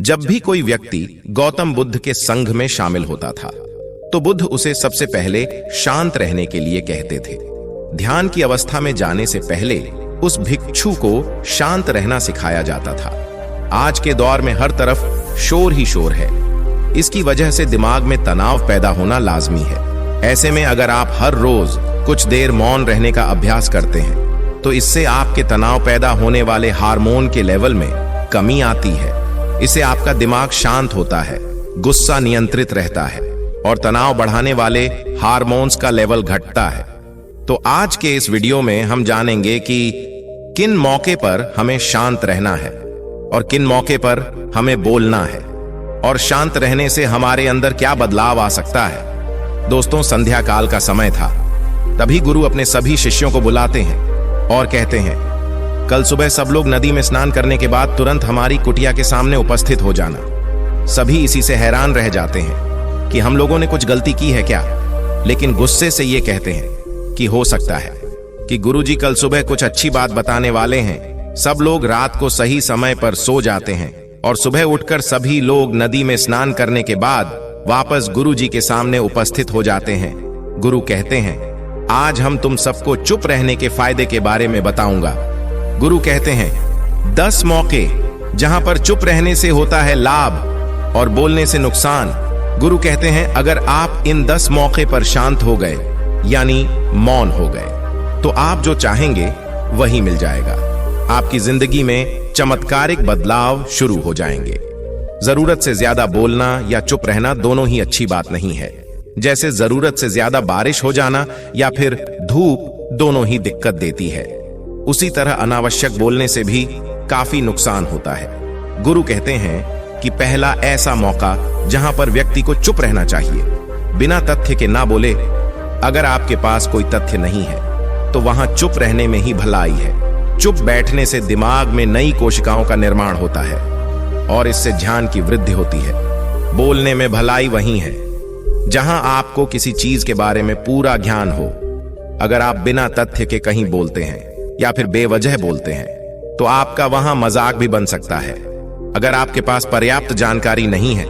जब भी कोई व्यक्ति गौतम बुद्ध के संघ में शामिल होता था तो बुद्ध उसे सबसे पहले शांत रहने के लिए कहते थे। ध्यान की अवस्था में जाने से पहले उस भिक्षु को शांत रहना सिखाया जाता था। आज के दौर में हर तरफ शोर ही शोर है। इसकी वजह से दिमाग में तनाव पैदा होना लाजमी है। ऐसे में अगर आप हर रोज कुछ देर मौन रहने का अभ्यास करते हैं तो इससे आपके तनाव पैदा होने वाले हार्मोन के लेवल में कमी आती है। इससे आपका दिमाग शांत होता है, गुस्सा नियंत्रित रहता है और तनाव बढ़ाने वाले हार्मोन्स का लेवल घटता है। तो आज के इस वीडियो में हम जानेंगे कि किन मौके पर हमें शांत रहना है और किन मौके पर हमें बोलना है और शांत रहने से हमारे अंदर क्या बदलाव आ सकता है। दोस्तों, संध्या काल का समय था। तभी गुरु अपने सभी शिष्यों को बुलाते हैं और कहते हैं, कल सुबह सब लोग नदी में स्नान करने के बाद तुरंत हमारी कुटिया के सामने उपस्थित हो जाना। सभी इसी से हैरान रह जाते हैं कि हम लोगों ने कुछ गलती की है क्या, लेकिन गुस्से से ये कहते हैं कि हो सकता है कि गुरुजी कल सुबह कुछ अच्छी बात बताने वाले हैं। सब लोग रात को सही समय पर सो जाते हैं और सुबह उठकर सभी लोग नदी में स्नान करने के बाद वापस गुरुजी के सामने उपस्थित हो जाते हैं। गुरु कहते हैं, आज हम तुम सबको चुप रहने के फायदे के बारे में बताऊंगा। गुरु कहते हैं 10 मौके जहां पर चुप रहने से होता है लाभ और बोलने से नुकसान। गुरु कहते हैं अगर आप इन 10 मौके पर शांत हो गए यानी मौन हो गए तो आप जो चाहेंगे वही मिल जाएगा। आपकी जिंदगी में चमत्कारिक बदलाव शुरू हो जाएंगे। जरूरत से ज्यादा बोलना या चुप रहना दोनों ही अच्छी बात नहीं है। जैसे जरूरत से ज्यादा बारिश हो जाना या फिर धूप दोनों ही दिक्कत देती है, उसी तरह अनावश्यक बोलने से भी काफी नुकसान होता है। गुरु कहते हैं कि पहला ऐसा मौका जहां पर व्यक्ति को चुप रहना चाहिए, बिना तथ्य के ना बोले। अगर आपके पास कोई तथ्य नहीं है तो वहां चुप रहने में ही भलाई है। चुप बैठने से दिमाग में नई कोशिकाओं का निर्माण होता है और इससे ध्यान की वृद्धि होती है। बोलने में भलाई वही है जहां आपको किसी चीज के बारे में पूरा ज्ञान हो। अगर आप बिना तथ्य के कहीं बोलते हैं या फिर बेवजह बोलते हैं तो आपका वहां मजाक भी बन सकता है। अगर आपके पास पर्याप्त जानकारी नहीं है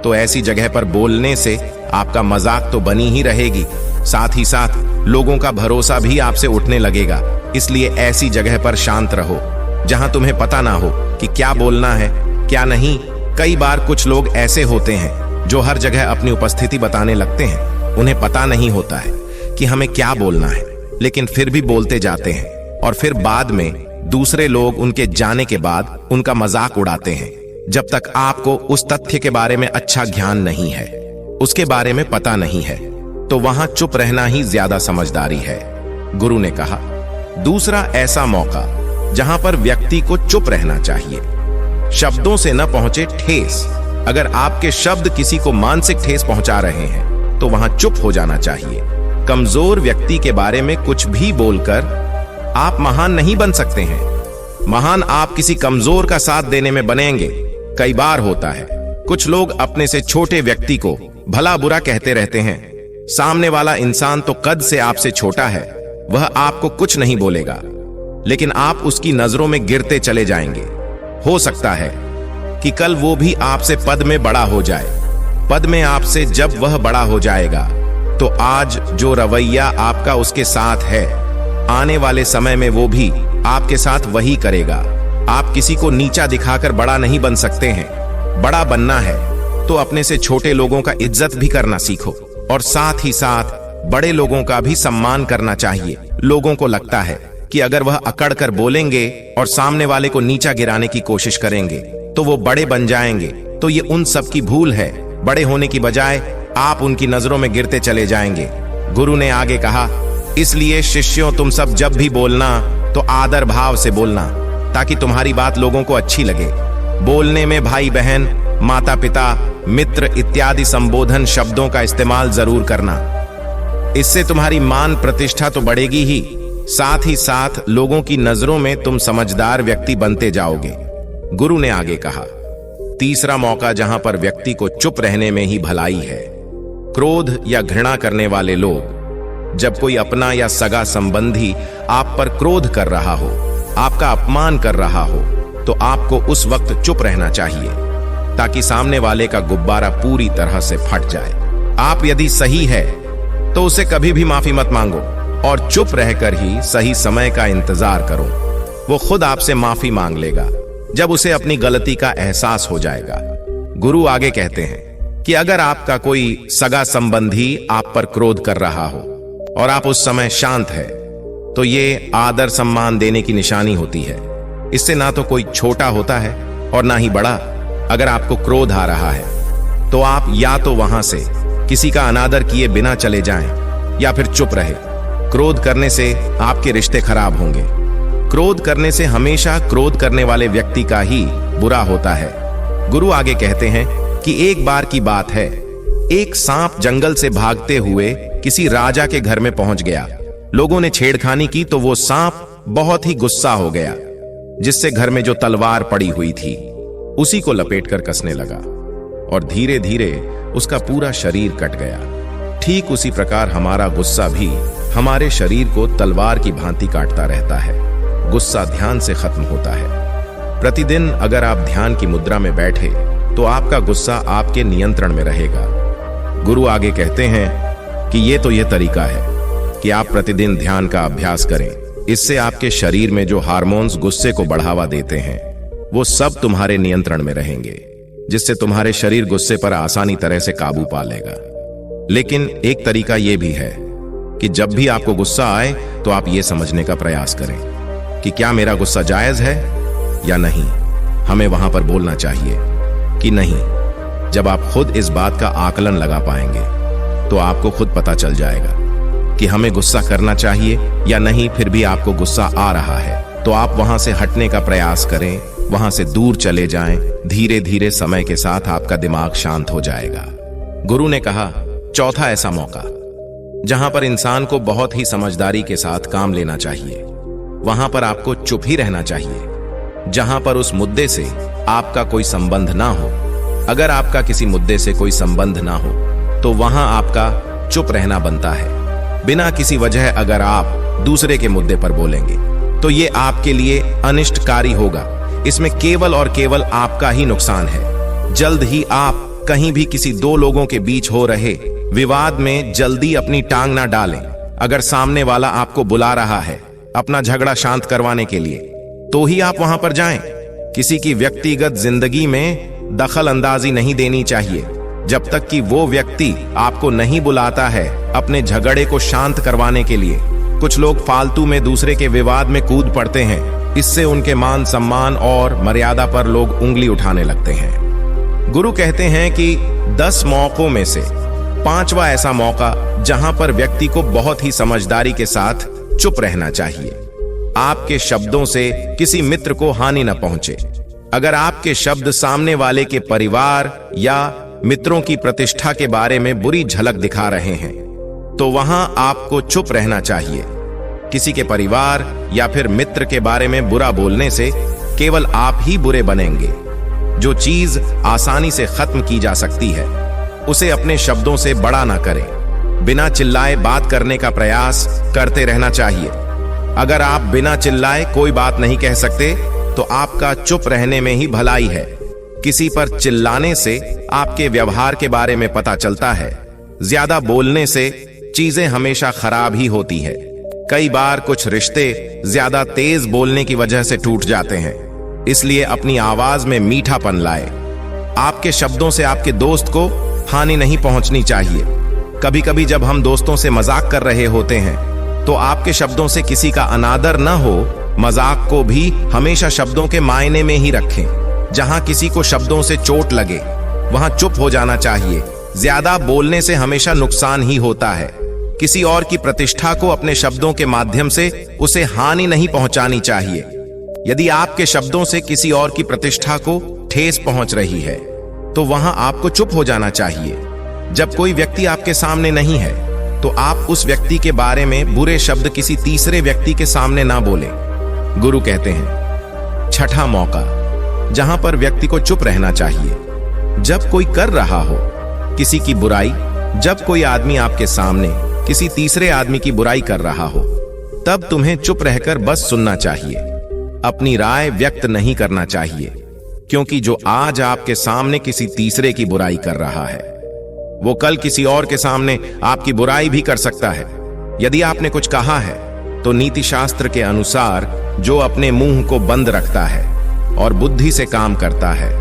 तो ऐसी जगह पर बोलने से आपका मजाक तो बनी ही रहेगी, साथ ही साथ लोगों का भरोसा भी आपसे उठने लगेगा। इसलिए ऐसी जगह पर शांत रहो जहां तुम्हें पता ना हो कि क्या बोलना है क्या नहीं। कई बार कुछ लोग ऐसे होते हैं जो हर जगह अपनी उपस्थिति बताने लगते हैं। उन्हें पता नहीं होता है कि हमें क्या बोलना है, लेकिन फिर भी बोलते जाते हैं और फिर बाद में दूसरे लोग उनके जाने के बाद उनका मजाक उड़ाते हैं। जब तक आपको उस तथ्य के बारे में अच्छा ज्ञान नहीं है, उसके बारे में पता नहीं है, तो वहां चुप रहना ही ज्यादा समझदारी है। गुरु ने कहा दूसरा ऐसा मौका जहां पर व्यक्ति को चुप रहना चाहिए, शब्दों से न पहुंचे ठेस। अगर आपके शब्द किसी को मानसिक ठेस पहुंचा रहे हैं तो वहां चुप हो जाना चाहिए। कमजोर व्यक्ति के बारे में कुछ भी बोलकर आप महान नहीं बन सकते हैं। महान आप किसी कमजोर का साथ देने में बनेंगे। कई बार होता है कुछ लोग अपने से छोटे व्यक्ति को भला बुरा कहते रहते हैं। सामने वाला इंसान तो कद से आपसे छोटा है, वह आपको कुछ नहीं बोलेगा, लेकिन आप उसकी नजरों में गिरते चले जाएंगे। हो सकता है कि कल वो भी आपसे पद में बड़ा हो जाए। पद में आपसे जब वह बड़ा हो जाएगा तो आज जो रवैया आपका उसके साथ है, आने वाले समय में वो भी आपके साथ वही करेगा। आप किसी को नीचा दिखाकर बड़ा नहीं बन सकते हैं। बड़ा बनना है तो अपने से छोटे लोगों का इज्जत भी करना सीखो और साथ ही साथ बड़े लोगों का भी सम्मान करना चाहिए। लोगों को लगता है कि अगर वह अकड़ कर बोलेंगे और सामने वाले को नीचा गिराने की कोशिश करेंगे तो वो बड़े बन जाएंगे। तो ये उन सब की भूल है। बड़े होने की बजाय आप उनकी नजरों में गिरते चले जाएंगे। गुरु ने आगे कहा, इसलिए शिष्यों तुम सब जब भी बोलना तो आदर भाव से बोलना ताकि तुम्हारी बात लोगों को अच्छी लगे। बोलने में भाई बहन, माता पिता, मित्र इत्यादि संबोधन शब्दों का इस्तेमाल जरूर करना। इससे तुम्हारी मान प्रतिष्ठा तो बढ़ेगी ही, साथ ही साथ लोगों की नजरों में तुम समझदार व्यक्ति बनते जाओगे। गुरु ने आगे कहा, तीसरा मौका जहां पर व्यक्ति को चुप रहने में ही भलाई है। क्रोध या घृणा करने वाले लोग, जब कोई अपना या सगा संबंधी आप पर क्रोध कर रहा हो, आपका अपमान कर रहा हो, तो आपको उस वक्त चुप रहना चाहिए। ताकि सामने वाले का गुब्बारा पूरी तरह से फट जाए। आप यदि सही है तो उसे कभी भी माफी मत मांगो और चुप रहकर ही सही समय का इंतजार करो। वो खुद आपसे माफी मांग लेगा जब उसे अपनी गलती का एहसास हो जाएगा। गुरु आगे कहते हैं कि अगर आपका कोई सगा संबंधी आप पर क्रोध कर रहा हो और आप उस समय शांत है तो ये आदर सम्मान देने की निशानी होती है। इससे ना तो कोई छोटा होता है और ना ही बड़ा। अगर आपको क्रोध आ रहा है तो आप या तो वहां से किसी का अनादर किए बिना चले जाएं या फिर चुप रहे। क्रोध करने से आपके रिश्ते खराब होंगे। क्रोध करने से हमेशा क्रोध करने वाले व्यक्ति का ही बुरा होता है। गुरु आगे कहते हैं कि एक बार की बात है, एक सांप जंगल से भागते हुए किसी राजा के घर में पहुंच गया। लोगों ने छेड़खानी की तो वो सांप बहुत ही गुस्सा हो गया, जिससे घर में जो तलवार पड़ी हुई थी उसी को लपेटकर कसने लगा और धीरे धीरे उसका पूरा शरीर कट गया। ठीक उसी प्रकार हमारा गुस्सा भी हमारे शरीर को तलवार की भांति काटता रहता है। गुस्सा ध्यान से खत्म होता है। प्रतिदिन अगर आप ध्यान की मुद्रा में बैठे तो आपका गुस्सा आपके नियंत्रण में रहेगा। गुरु आगे कहते हैं कि ये तरीका है कि आप प्रतिदिन ध्यान का अभ्यास करें। इससे आपके शरीर में जो हार्मोन्स गुस्से को बढ़ावा देते हैं वो सब तुम्हारे नियंत्रण में रहेंगे, जिससे तुम्हारे शरीर गुस्से पर आसानी तरह से काबू पा लेगा। लेकिन एक तरीका यह भी है कि जब भी आपको गुस्सा आए तो आप ये समझने का प्रयास करें कि क्या मेरा गुस्सा जायज है या नहीं। हमें वहां पर बोलना चाहिए कि नहीं। जब आप खुद इस बात का आकलन लगा पाएंगे तो आपको खुद पता चल जाएगा कि हमें गुस्सा करना चाहिए या नहीं। फिर भी आपको गुस्सा आ रहा है तो आप वहां से हटने का प्रयास करें, वहां से दूर चले जाएं। धीरे धीरे समय के साथ आपका दिमाग शांत हो जाएगा। गुरु ने कहा, चौथा ऐसा मौका जहां पर इंसान को बहुत ही समझदारी के साथ काम लेना चाहिए, वहां पर आपको चुप ही रहना चाहिए। जहां पर उस मुद्दे से आपका कोई संबंध ना हो। अगर आपका किसी मुद्दे से कोई संबंध ना हो तो वहां आपका चुप रहना बनता है। बिना किसी वजह अगर आप दूसरे के मुद्दे पर बोलेंगे तो ये आपके लिए अनिष्टकारी होगा। इसमें केवल और केवल आपका ही नुकसान है। जल्द ही आप कहीं भी किसी दो लोगों के बीच हो रहे विवाद में जल्दी अपनी टांग ना डालें। अगर सामने वाला आपको बुला रहा है अपना झगड़ा शांत करवाने के लिए तो ही आप वहां पर जाएं। किसी की व्यक्तिगत जिंदगी में दखल अंदाजी नहीं देनी चाहिए जब तक कि वो व्यक्ति आपको नहीं बुलाता है अपने झगड़े को शांत करवाने के लिए। कुछ लोग फालतू में दूसरे के विवाद में कूद पड़ते हैं। इससे उनके मान सम्मान और मर्यादा पर लोग उंगली उठाने लगते हैं। गुरु कहते हैं कि 10 मौकों में से 5वां ऐसा मौका जहां पर व्यक्ति को बहुत ही समझदारी के साथ चुप रहना चाहिए। आपके शब्दों से किसी मित्र को हानि न पहुंचे। अगर आपके शब्द सामने वाले के परिवार या मित्रों की प्रतिष्ठा के बारे में बुरी झलक दिखा रहे हैं तो वहां आपको चुप रहना चाहिए। किसी के परिवार या फिर मित्र के बारे में बुरा बोलने से केवल आप ही बुरे बनेंगे। जो चीज आसानी से खत्म की जा सकती है उसे अपने शब्दों से बड़ा ना करें। बिना चिल्लाए बात करने का प्रयास करते रहना चाहिए। अगर आप बिना चिल्लाए कोई बात नहीं कह सकते तो आपका चुप रहने में ही भलाई है। किसी पर चिल्लाने से आपके व्यवहार के बारे में पता चलता है। ज्यादा बोलने से चीजें हमेशा खराब ही होती है। कई बार कुछ रिश्ते ज्यादा तेज बोलने की वजह से टूट जाते हैं। इसलिए अपनी आवाज में मीठापन लाए। आपके शब्दों से आपके दोस्त को हानि नहीं पहुंचनी चाहिए। कभी कभी जब हम दोस्तों से मजाक कर रहे होते हैं तो आपके शब्दों से किसी का अनादर न हो। मजाक को भी हमेशा शब्दों के मायने में ही रखें। जहां किसी को शब्दों से चोट लगे वहां चुप हो जाना चाहिए। ज्यादा बोलने से हमेशा नुकसान ही होता है। किसी और की प्रतिष्ठा को अपने शब्दों के माध्यम से उसे हानि नहीं पहुंचानी चाहिए। यदि आपके शब्दों से किसी और की प्रतिष्ठा को ठेस पहुंच रही है तो वहां आपको चुप हो जाना चाहिए। जब कोई व्यक्ति आपके सामने नहीं है तो आप उस व्यक्ति के बारे में बुरे शब्द किसी तीसरे व्यक्ति के सामने ना बोलें। गुरु कहते हैं, छठा मौका जहां पर व्यक्ति को चुप रहना चाहिए, जब कोई कर रहा हो किसी की बुराई। जब कोई आदमी आपके सामने किसी तीसरे आदमी की बुराई कर रहा हो तब तुम्हें चुप रहकर बस सुनना चाहिए। अपनी राय व्यक्त नहीं करना चाहिए। क्योंकि जो आज आपके सामने किसी तीसरे की बुराई कर रहा है, वो कल किसी और के सामने आपकी बुराई भी कर सकता है। यदि आपने कुछ कहा है तो नीति शास्त्र के अनुसार जो अपने मुंह को बंद रखता है और बुद्धि से काम करता है,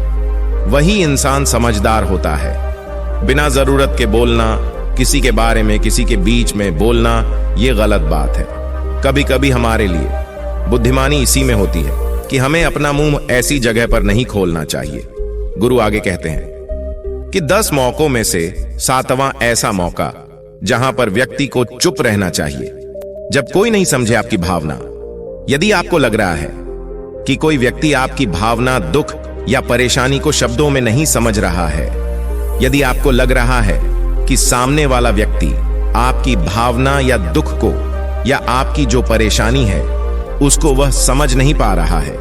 वही इंसान समझदार होता है। बिना जरूरत के बोलना, किसी के बारे में किसी के बीच में बोलना, ये गलत बात है। कभी कभी हमारे लिए बुद्धिमानी इसी में होती है कि हमें अपना मुंह ऐसी जगह पर नहीं खोलना चाहिए। गुरु आगे कहते हैं कि 10 मौकों में से 7वां ऐसा मौका जहां पर व्यक्ति को चुप रहना चाहिए, जब कोई नहीं समझे आपकी भावना। यदि आपको लग रहा है कि कोई व्यक्ति आपकी भावना, दुख या परेशानी को शब्दों में नहीं समझ रहा है, यदि आपको लग रहा है कि सामने वाला व्यक्ति आपकी भावना या दुख को या आपकी जो परेशानी है उसको वह समझ नहीं पा रहा है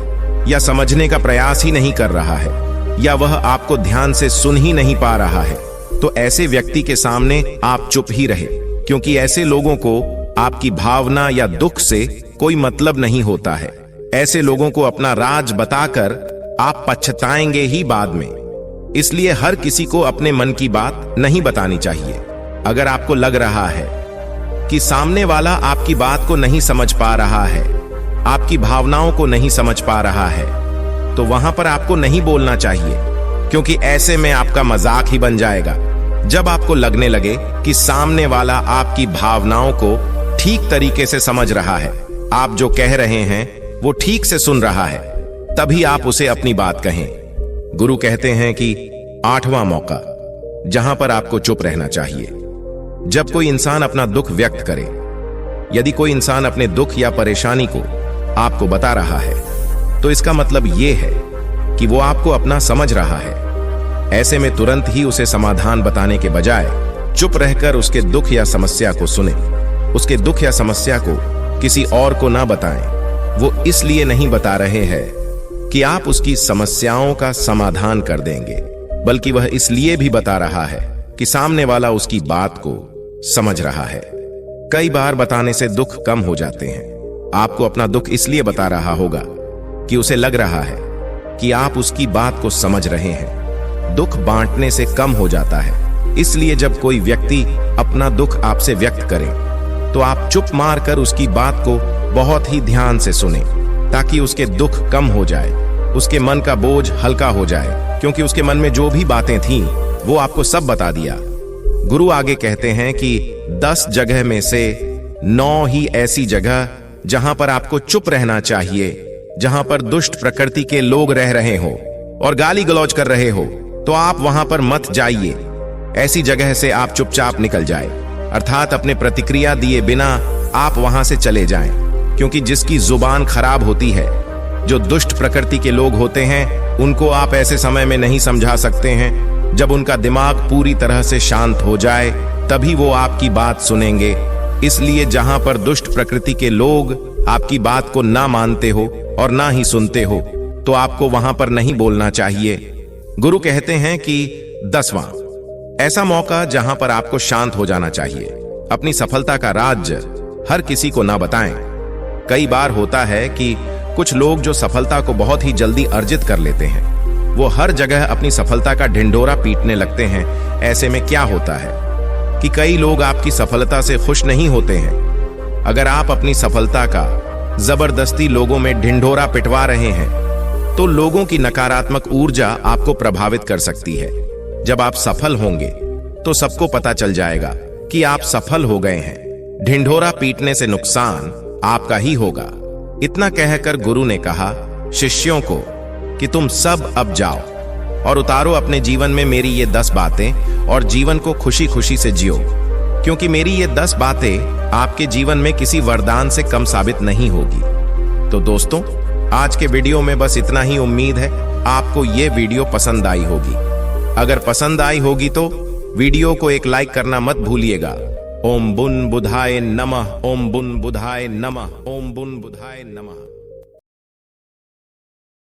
या समझने का प्रयास ही नहीं कर रहा है या वह आपको ध्यान से सुन ही नहीं पा रहा है, तो ऐसे व्यक्ति के सामने आप चुप ही रहे, क्योंकि ऐसे लोगों को आपकी भावना या दुख से कोई मतलब नहीं होता है। ऐसे लोगों को अपना राज बताकर आप पछताएंगे ही बाद में। इसलिए हर किसी को अपने मन की बात नहीं बतानी चाहिए। अगर आपको लग रहा है कि सामने वाला आपकी बात को नहीं समझ पा रहा है, आपकी भावनाओं को नहीं समझ पा रहा है, तो वहां पर आपको नहीं बोलना चाहिए, क्योंकि ऐसे में आपका मजाक ही बन जाएगा। जब आपको लगने लगे कि सामने वाला आपकी भावनाओं को ठीक तरीके से समझ रहा है, आप जो कह रहे हैं वो ठीक से सुन रहा है, तभी आप उसे अपनी बात कहें। गुरु कहते हैं कि 8वां मौका जहां पर आपको चुप रहना चाहिए, जब कोई इंसान अपना दुख व्यक्त करे। यदि कोई इंसान अपने दुख या परेशानी को आपको बता रहा है, तो इसका मतलब यह है कि वो आपको अपना समझ रहा है। ऐसे में तुरंत ही उसे समाधान बताने के बजाय चुप रहकर उसके दुख या समस्या को सुने। उसके दुख या समस्या को किसी और को ना बताएं। वो इसलिए नहीं बता रहे हैं कि आप उसकी समस्याओं का समाधान कर देंगे, बल्कि वह इसलिए भी बता रहा है कि सामने वाला उसकी बात को समझ रहा है। कई बार बताने से दुख कम हो जाते हैं। आपको अपना दुख इसलिए बता रहा होगा कि उसे लग रहा है कि आप उसकी बात को समझ रहे हैं। दुख बांटने से कम हो जाता है। इसलिए जब कोई व्यक्ति अपना दुख आपसे व्यक्त करे, तो आप चुप मारकर उसकी बात को बहुत ही ध्यान से सुने, ताकि उसके दुख कम हो जाए, उसके मन का बोझ हल्का हो जाए, क्योंकि उसके मन में जो भी बातें थीं वो आपको सब बता दिया। गुरु आगे कहते हैं कि 10 जगह में से 9 ही ऐसी जगह जहां पर आपको चुप रहना चाहिए, जहां पर दुष्ट प्रकृति के लोग रह रहे हो और गाली गलौज कर रहे हो, तो आप वहां पर मत जाइए। ऐसी जगह से आप चुपचाप निकल जाए, अर्थात अपने प्रतिक्रिया दिए बिना आप वहां से चले जाएं, क्योंकि जिसकी जुबान खराब होती है, जो दुष्ट प्रकृति के लोग होते हैं, उनको आप ऐसे समय में नहीं समझा सकते हैं। जब उनका दिमाग पूरी तरह से शांत हो जाए, तभी वो आपकी बात सुनेंगे। इसलिए जहां पर दुष्ट प्रकृति के लोग आपकी बात को ना मानते हो और ना ही सुनते हो, तो आपको वहां पर नहीं बोलना चाहिए। गुरु कहते हैं कि 10वां ऐसा मौका जहां पर आपको शांत हो जाना चाहिए। अपनी सफलता का राज हर किसी को ना बताएं। कई बार होता है कि कुछ लोग जो सफलता को बहुत ही जल्दी अर्जित कर लेते हैं, वो हर जगह अपनी सफलता का ढिंढोरा पीटने लगते हैं। ऐसे में क्या होता है कि कई लोग आपकी सफलता से खुश नहीं होते हैं। अगर आप अपनी सफलता का जबरदस्ती लोगों में ढिंढोरा पिटवा रहे हैं, तो लोगों की नकारात्मक ऊर्जा आपको प्रभावित कर सकती है। जब आप सफल होंगे तो सबको पता चल जाएगा कि आप सफल हो गए हैं। ढिंढोरा पीटने से नुकसान आपका ही होगा। इतना कहकर गुरु ने कहा शिष्यों को कि तुम सब अब जाओ और उतारो अपने जीवन में मेरी ये 10 बातें और जीवन को खुशी खुशी से जियो, क्योंकि मेरी ये 10 बातें आपके जीवन में किसी वरदान से कम साबित नहीं होगी। तो दोस्तों, आज के वीडियो में बस इतना ही। उम्मीद है आपको ये वीडियो पसंद आई होगी। अगर पसंद आई होगी तो वीडियो को एक लाइक करना मत भूलिएगा। ओम बुन बुधाय नमः, ओम बुन बुधाय नमः, ओम बुन बुधाय नमः।